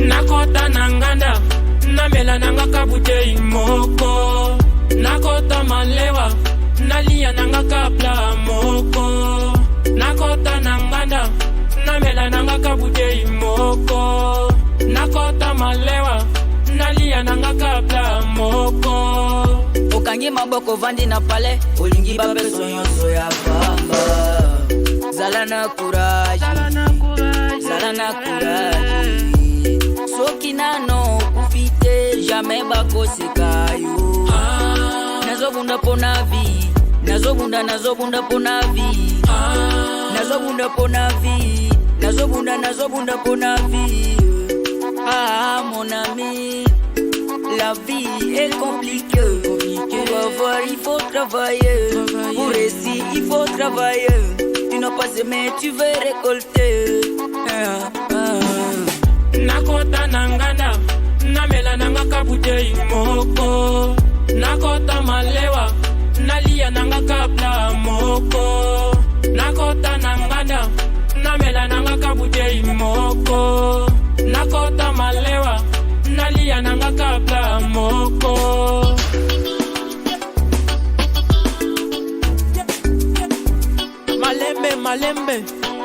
Nakota nanganda, namela nanga kabute imoko. Nakota malewa, nalia nanga kapla moko. Nakota nanganda, namela nanga kabute imoko. Nakota malewa, nalia nanga kapla moko. Okangi maboko vandi na pale, olingi babe sonyoso ya pamba. Zala na courage, zala na courage. Soki nano kufite, jamais bakoseka yo. Nazobunda pona vie, nazobunda pona vie. Nazobunda pona vie, nazobunda pona vie. Ah mon ami, la vie est compliquée. Pour avoir il faut travailler, pour réussir il faut travailler. Tu n'as pas semé, tu veux récolter. Nakota nanganda, namela nanga kabute imoko. Nakota malewa, nalia nanga kapla moko. Nakota nanganda, namela nanga kabute imoko. Nakota malewa, nalia nanga kapla moko. Malembe,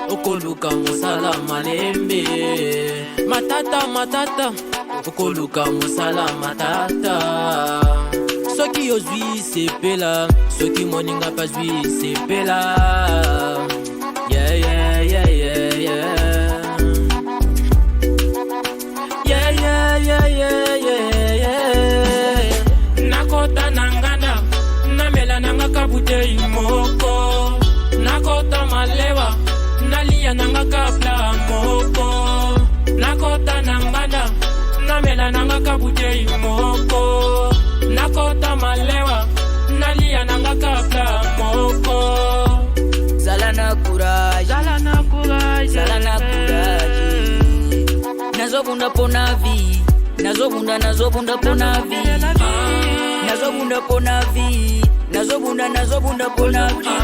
okoluka musala malembe. Matata, okoluka musala matata. Soki ozwi sepela, soki moninga pazwi sepela. Nakota nanganda, namela nanga kabute imoko. Nakota malewa, nalia nanga kapla moko. Nakota nanganda, namela nanga kabute imoko. Nakota malewa, nalia nanga kapla moko. Zala na courage, Zala na courage, zala na courage. Nazobunda pona vie, nazobunda pona vie. Nazobunda pona vie, nazobunda pona vie.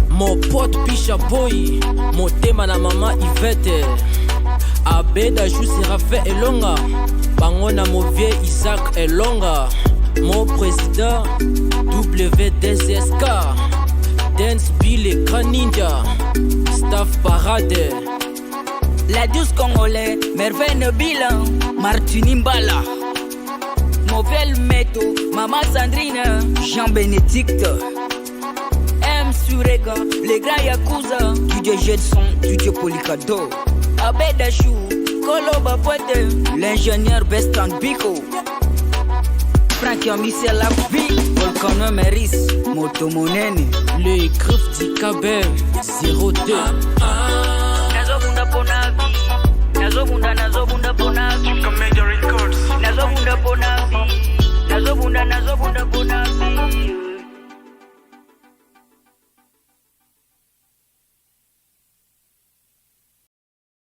Mon pote Pisha Boy, mon tema na mama Yvette. Abedachou Séraphin Elonga, Bangona mon vieux Isaac Elonga. Mon président WDSK, Dance Bill et Grand Ninja, Staff Parade. La douce congolais, Merveille Bilan, Martini Mbala. Mauvais Meto, Maman Sandrine, Jean-Bénédicte. M. Sureka, les grands Yakuza, DJ Jetson, DJ Policado. Abedachou, Koloba Poete, l'ingénieur Bestan Biko. Frankie Michel Lapi, Volcano Meris, Moto Monene. Le Griff d'Ikabem, 02. Nazobunda pona vie, nazobunda pona vie. Major Records. Nazobunda pona